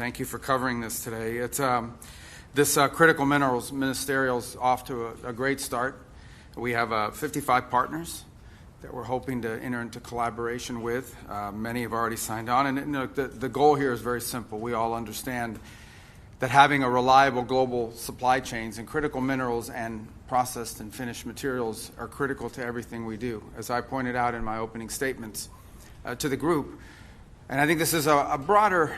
thank you for covering this today. It's this critical minerals ministerial is off to a great start. We have 55 partners that we're hoping to enter into collaboration with. Many have already signed on, and the goal here is very simple. We all understand that having a reliable global supply chains and critical minerals and processed and finished materials are critical to everything we do, as I pointed out in my opening statements to the group. And I think this is a broader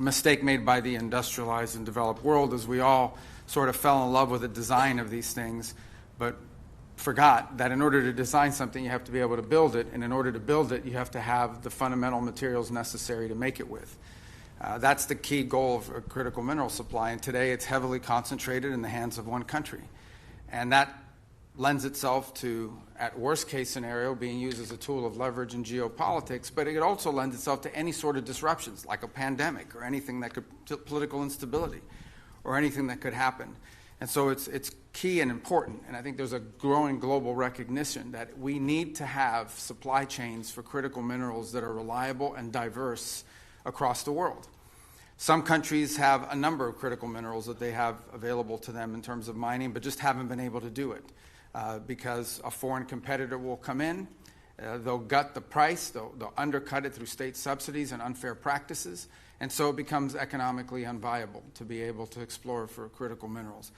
mistake made by the industrialized and developed world, as we all sort of fell in love with the design of these things, but forgot that in order to design something, you have to be able to build it, and in order to build it, you have to have the fundamental materials necessary to make it with. That's the key goal of a critical mineral supply, and today it's heavily concentrated in the hands of one country. And that lends itself to, at worst case scenario, being used as a tool of leverage in geopolitics, but it also lends itself to any sort of disruptions, like a pandemic or anything that could, political instability, or anything that could happen. And so it's key and important, and I think there's a growing global recognition that we need to have supply chains for critical minerals that are reliable and diverse across the world. Some countries have a number of critical minerals that they have available to them in terms of mining, but just haven't been able to do it because a foreign competitor will come in, they'll gut the price, they'll undercut it through state subsidies and unfair practices, and so it becomes economically unviable to be able to explore for critical minerals.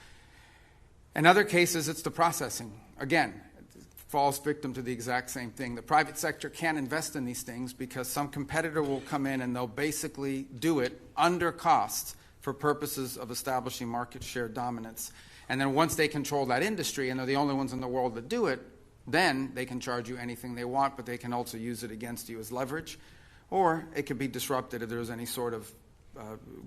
In other cases, it's the processing. Again, it falls victim to the exact same thing. The private sector can't invest in these things because some competitor will come in and they'll basically do it under cost for purposes of establishing market share dominance. And then once they control that industry, and they're the only ones in the world that do it, then they can charge you anything they want, but they can also use it against you as leverage. Or it could be disrupted if there's any sort of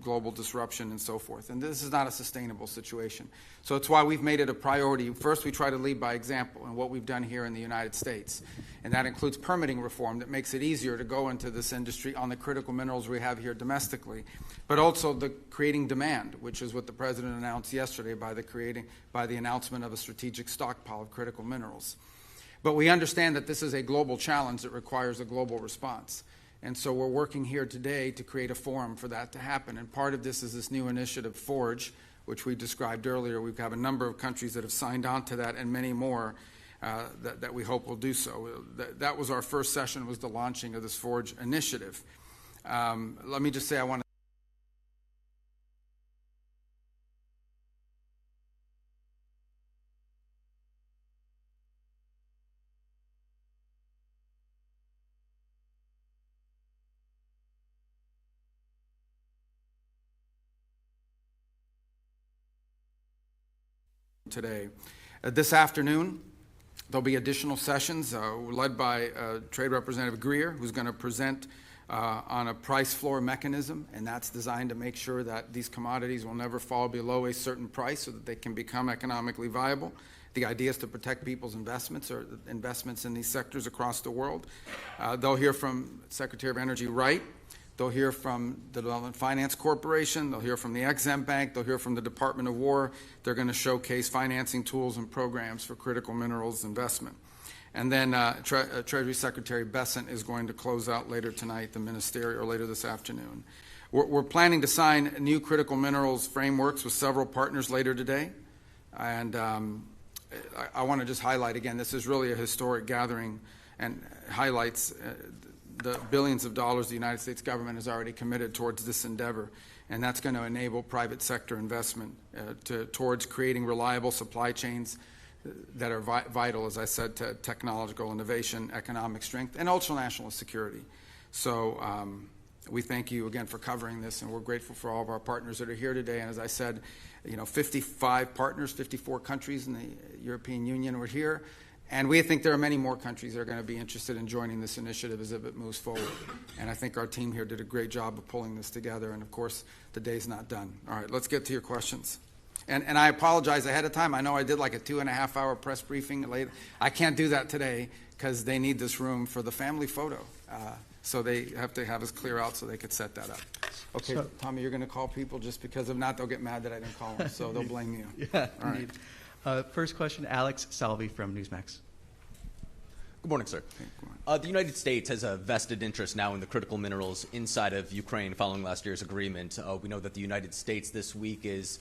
global disruption and so forth. And this is not a sustainable situation. So it's why we've made it a priority. First, we try to lead by example in what we've done here in the United States. And that includes permitting reform that makes it easier to go into this industry on the critical minerals we have here domestically. But also the creating demand, which is what the President announced yesterday by the announcement of a strategic stockpile of critical minerals. But we understand that this is a global challenge that requires a global response. And so we're working here today to create a forum for that to happen. And part of this is this new initiative, Forge, which we described earlier. We have a number of countries that have signed on to that and many more that we hope will do so. That was our first session, was the launching of this Forge initiative. Let me just say I want to today. This afternoon, there'll be additional sessions led by Trade Representative Greer, who's going to present on a price floor mechanism, and that's designed to make sure that these commodities will never fall below a certain price so that they can become economically viable. The idea is to protect people's investments or investments in these sectors across the world. They'll hear from Secretary of Energy Wright. They'll hear from the Development Finance Corporation. They'll hear from the Ex-Im Bank. They'll hear from the Department of War. They're going to showcase financing tools and programs for critical minerals investment. And then Treasury Secretary Bessent is going to close out later tonight, the ministerial, or later this afternoon. We're planning to sign new critical minerals frameworks with several partners later today. And I want to just highlight again, this is really a historic gathering and highlights the billions of dollars the United States government has already committed towards this endeavor, and that's going to enable private sector investment towards creating reliable supply chains that are vital, as I said, to technological innovation, economic strength, and also national security. So we thank you again for covering this, and we're grateful for all of our partners that are here today. And as I said, 55 partners, 54 countries in the European Union were here. And we think there are many more countries that are going to be interested in joining this initiative as it moves forward. And I think our team here did a great job of pulling this together. And, of course, the day's not done. All right, let's get to your questions. And I apologize ahead of time. I know I did like a 2.5-hour press briefing late. I can't do that today because they need this room for the family photo. So they have to have us clear out so they could set that up. Okay, so, Tommy, you're going to call people just because if not, they'll get mad that I didn't call them. So they'll blame you. Yeah, all right. First question, Alex Salvi from Newsmax. Good morning, sir. The United States has a vested interest now in the critical minerals inside of Ukraine following last year's agreement. We know that the United States this week is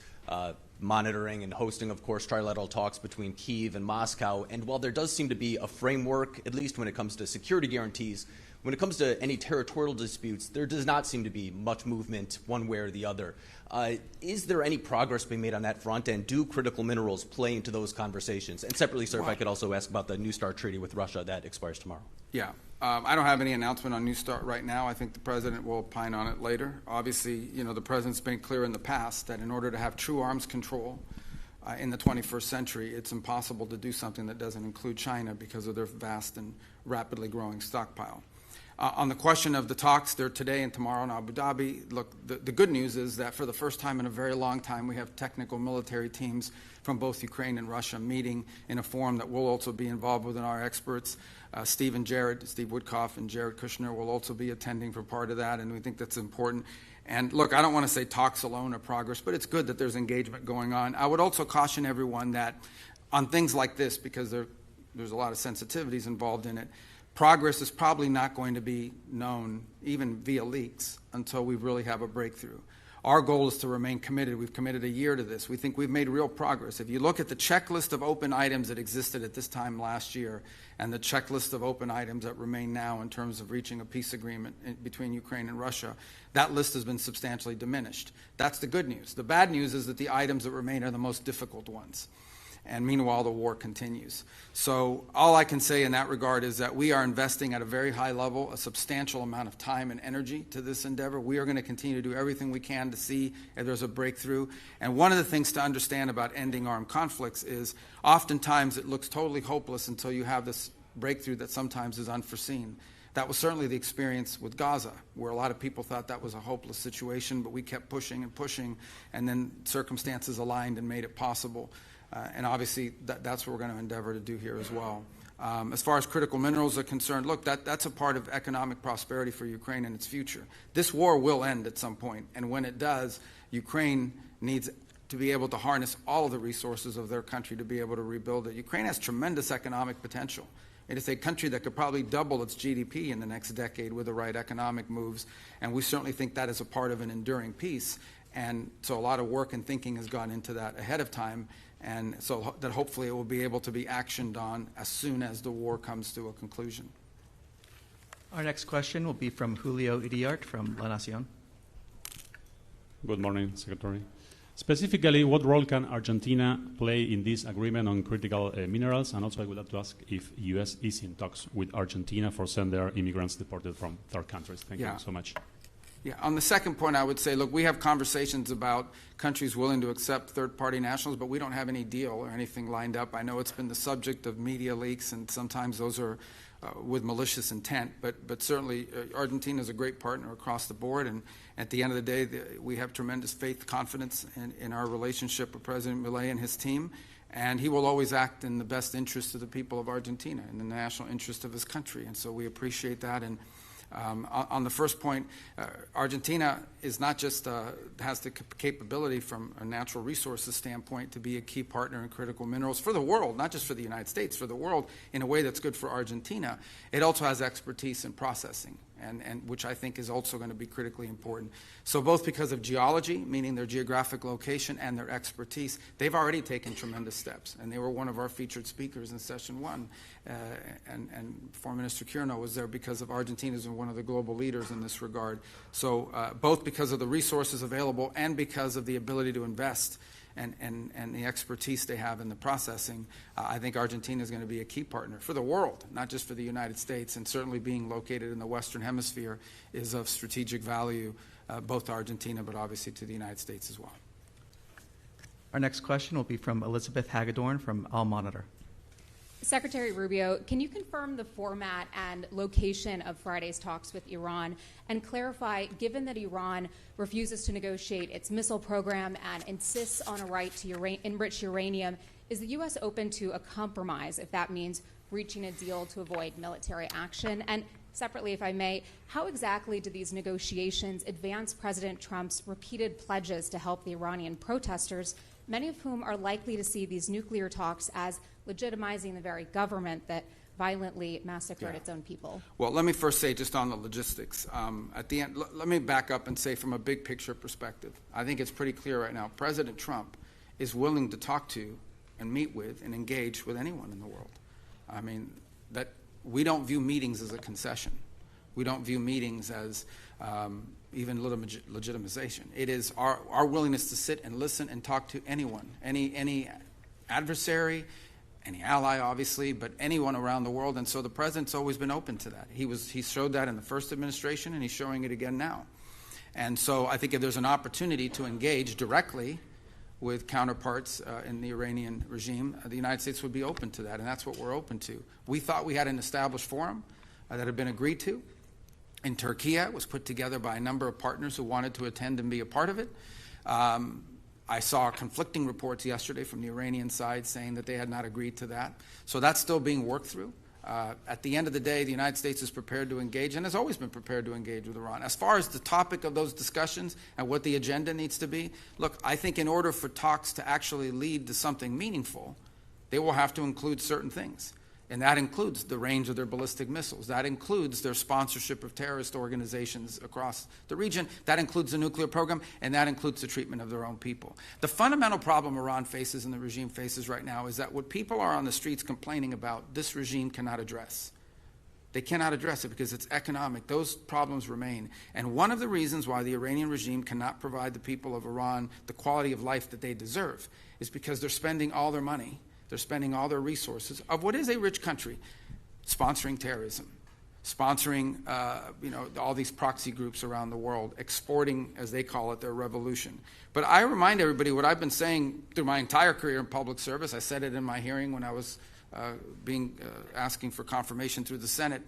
monitoring and hosting, of course, trilateral talks between Kyiv and Moscow. And while there does seem to be a framework, at least when it comes to security guarantees, when it comes to any territorial disputes, there does not seem to be much movement one way or the other. Is there any progress being made on that front, and do critical minerals play into those conversations? And separately, sir, if I could also ask about the New START treaty with Russia that expires tomorrow. Yeah. I don't have any announcement on New START right now. I think the president will opine on it later. Obviously, the president's been clear in the past that in order to have true arms control in the 21st century, it's impossible to do something that doesn't include China because of their vast and rapidly growing stockpile. On the question of the talks, they're today and tomorrow in Abu Dhabi. Look, the good news is that for the first time in a very long time, we have technical military teams from both Ukraine and Russia meeting in a forum that we'll also be involved with, and our experts, Steve Woodcoff and Jared Kushner will also be attending for part of that, and we think that's important. And look, I don't want to say talks alone are progress, but it's good that there's engagement going on. I would also caution everyone that on things like this, because there's a lot of sensitivities involved in it, progress is probably not going to be known, even via leaks, until we really have a breakthrough. Our goal is to remain committed. We've committed a year to this. We think we've made real progress. If you look at the checklist of open items that existed at this time last year and the checklist of open items that remain now in terms of reaching a peace agreement between Ukraine and Russia, that list has been substantially diminished. That's the good news. The bad news is that the items that remain are the most difficult ones. And meanwhile, the war continues. So all I can say in that regard is that we are investing at a very high level, a substantial amount of time and energy to this endeavor. We are going to continue to do everything we can to see if there's a breakthrough. And one of the things to understand about ending armed conflicts is oftentimes it looks totally hopeless until you have this breakthrough that sometimes is unforeseen. That was certainly the experience with Gaza, where a lot of people thought that was a hopeless situation, but we kept pushing and pushing, and then circumstances aligned and made it possible. And obviously, that's what we're going to endeavor to do here as well. As far as critical minerals are concerned, look, that's a part of economic prosperity for Ukraine and its future. This war will end at some point, and when it does, Ukraine needs to be able to harness all of the resources of their country to be able to rebuild it. Ukraine has tremendous economic potential. It is a country that could probably double its GDP in the next decade with the right economic moves, and we certainly think that is a part of an enduring peace. And so a lot of work and thinking has gone into that ahead of time, and so that hopefully it will be able to be actioned on as soon as the war comes to a conclusion. Our next question will be from Julio Iriart from La Nación. Good morning, Secretary. Specifically, what role can Argentina play in this agreement on critical minerals? And also I would like to ask if U.S. is in talks with Argentina for send their immigrants deported from third countries. Thank you so much. Yeah, on the second point, I would say, look, we have conversations about countries willing to accept third-party nationals, but we don't have any deal or anything lined up. I know it's been the subject of media leaks, and sometimes those are with malicious intent, but certainly Argentina is a great partner across the board, and at the end of the day, we have tremendous faith, confidence in our relationship with President Milei and his team, and he will always act in the best interest of the people of Argentina, in the national interest of his country, and so we appreciate that. And on the first point, Argentina is not just has the capability from a natural resources standpoint to be a key partner in critical minerals for the world, not just for the United States, for the world in a way that's good for Argentina. It also has expertise in processing, and which I think is also going to be critically important. So both because of geology, meaning their geographic location, and their expertise, they've already taken tremendous steps, and they were one of our featured speakers in session one. And Foreign Minister Quirino was there because of Argentina's one of the global leaders in this regard. So both because of the resources available and because of the ability to invest and the expertise they have in the processing, I think Argentina is going to be a key partner for the world, not just for the United States, and certainly being located in the Western Hemisphere is of strategic value, both to Argentina but obviously to the United States as well. Our next question will be from Elizabeth Hagedorn from Al Monitor. Secretary Rubio, can you confirm the format and location of Friday's talks with Iran and clarify, given that Iran refuses to negotiate its missile program and insists on a right to enrich uranium, is the U.S. open to a compromise if that means reaching a deal to avoid military action? And separately, if I may, how exactly do these negotiations advance President Trump's repeated pledges to help the Iranian protesters, many of whom are likely to see these nuclear talks as legitimizing the very government that violently massacred its own people? Well, let me first say just on the logistics. At the end, let me back up and say from a big picture perspective, I think it's pretty clear right now, President Trump is willing to talk to and meet with and engage with anyone in the world. I mean, that we don't view meetings as a concession. We don't view meetings as even legitimization. It is our willingness to sit and listen and talk to anyone, any adversary, any ally, obviously, but anyone around the world. And so the president's always been open to that. He showed that in the first administration, and he's showing it again now. And so I think if there's an opportunity to engage directly with counterparts in the Iranian regime, the United States would be open to that, and that's what we're open to. We thought we had an established forum that had been agreed to in Turkey. It was put together by a number of partners who wanted to attend and be a part of it. I saw conflicting reports yesterday from the Iranian side saying that they had not agreed to that. So that's still being worked through. At the end of the day, the United States is prepared to engage and has always been prepared to engage with Iran. As far as the topic of those discussions and what the agenda needs to be, look, I think in order for talks to actually lead to something meaningful, they will have to include certain things. And that includes the range of their ballistic missiles. That includes their sponsorship of terrorist organizations across the region. That includes the nuclear program, and that includes the treatment of their own people. The fundamental problem Iran faces and the regime faces right now is that what people are on the streets complaining about, this regime cannot address. They cannot address it because it's economic. Those problems remain. And one of the reasons why the Iranian regime cannot provide the people of Iran the quality of life that they deserve is because they're spending all their money, they're spending all their resources of what is a rich country sponsoring terrorism, sponsoring all these proxy groups around the world, exporting, as they call it, their revolution. But I remind everybody what I've been saying through my entire career in public service. I said it in my hearing when I was asking for confirmation through the Senate.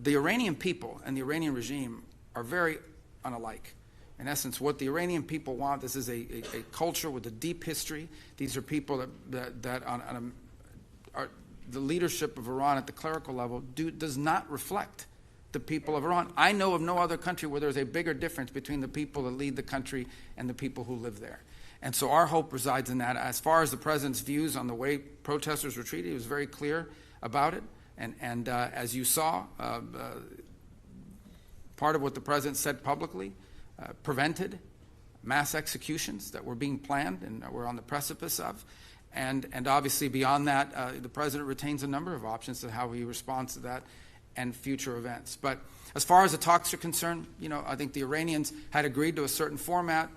The Iranian people and the Iranian regime are very unalike. In essence, what the Iranian people want, this is a culture with a deep history. These are people that are the leadership of Iran at the clerical level does not reflect the people of Iran. I know of no other country where there's a bigger difference between the people that lead the country and the people who live there. And so our hope resides in that. As far as the president's views on the way protesters were treated, he was very clear about it. And as you saw, part of what the president said publicly prevented mass executions that were being planned and we're on the precipice of. And obviously beyond that, the president retains a number of options to how he responds to that and future events. But as far as the talks are concerned, I think the Iranians had agreed to a certain format.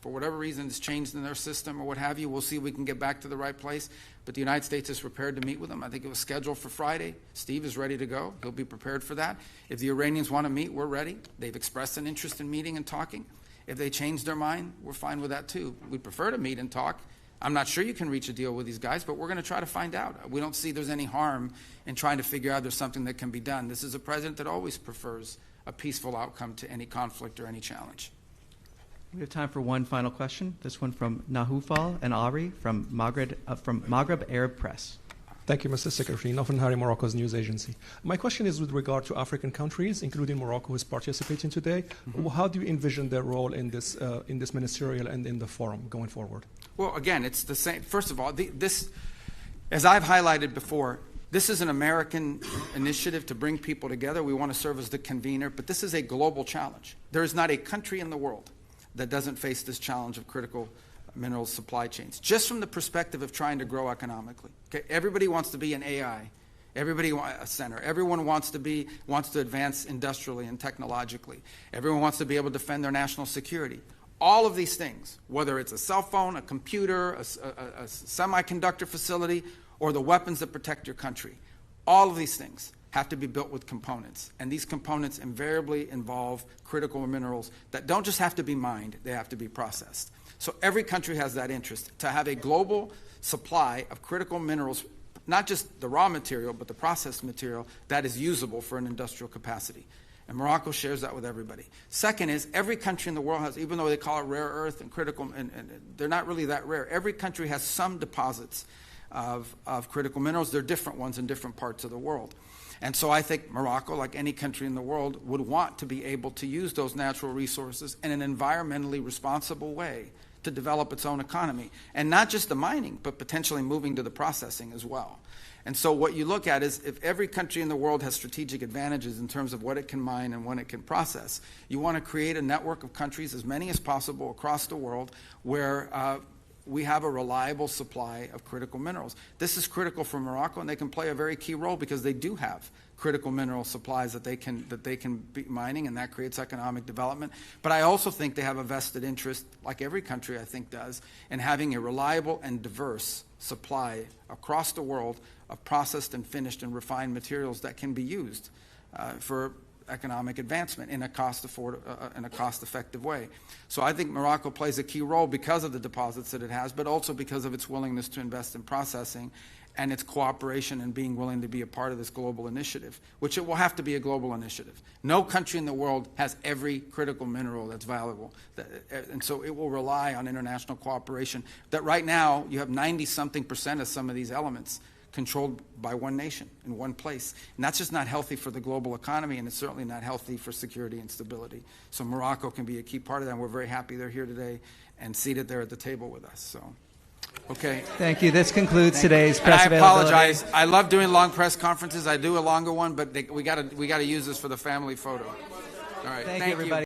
For whatever reason, it's changed in their system or what have you. We'll see if we can get back to the right place. But the United States is prepared to meet with them. I think it was scheduled for Friday. Steve is ready to go. He'll be prepared for that. If the Iranians want to meet, we're ready. They've expressed an interest in meeting and talking. If they change their mind, we're fine with that too. We'd prefer to meet and talk. I'm not sure you can reach a deal with these guys, but we're going to try to find out. We don't see there's any harm in trying to figure out there's something that can be done. This is a president that always prefers a peaceful outcome to any conflict or any challenge. We have time for one final question. This one from Nahufal and Ari from Maghreb Arab Press. Thank you, Mr. Secretary. Nofan Hari, Morocco's news agency. My question is with regard to African countries, including Morocco, who is participating today. Mm-hmm. How do you envision their role in this ministerial and in the forum going forward? Well, again, it's the same. First of all, this, as I've highlighted before, this is an American initiative to bring people together. We want to serve as the convener, but this is a global challenge. There is not a country in the world that doesn't face this challenge of critical mineral supply chains, just from the perspective of trying to grow economically. Okay? Everybody wants to be an AI. Everybody wants a center. Everyone wants to advance industrially and technologically. Everyone wants to be able to defend their national security. All of these things, whether it's a cell phone, a computer, a semiconductor facility, or the weapons that protect your country, all of these things have to be built with components. And these components invariably involve critical minerals that don't just have to be mined, they have to be processed. So every country has that interest, to have a global supply of critical minerals, not just the raw material, but the processed material that is usable for an industrial capacity. And Morocco shares that with everybody. Second is, every country in the world has, even though they call it rare earth and critical, and they're not really that rare, every country has some deposits of critical minerals. They're different ones in different parts of the world. And so I think Morocco, like any country in the world, would want to be able to use those natural resources in an environmentally responsible way to develop its own economy. And not just the mining, but potentially moving to the processing as well. And so what you look at is if every country in the world has strategic advantages in terms of what it can mine and what it can process, you want to create a network of countries, as many as possible across the world, where we have a reliable supply of critical minerals. This is critical for Morocco, and they can play a very key role because they do have critical mineral supplies that they can be mining, and that creates economic development. But I also think they have a vested interest, like every country I think does, in having a reliable and diverse supply across the world of processed and finished and refined materials that can be used for economic advancement in a cost-effective way. So I think Morocco plays a key role because of the deposits that it has, but also because of its willingness to invest in processing and its cooperation and being willing to be a part of this global initiative, which it will have to be a global initiative. No country in the world has every critical mineral that's valuable, and so it will rely on international cooperation. That right now, you have 90-something% of some of these elements controlled by one nation in one place. And that's just not healthy for the global economy, and it's certainly not healthy for security and stability. So Morocco can be a key part of that, and we're very happy they're here today and seated there at the table with us. So, okay. Thank you. This concludes today's And press I availability. apologize. I love doing long press conferences. I do a longer one, but we got to use this for the family photo. All right. Thank you, everybody.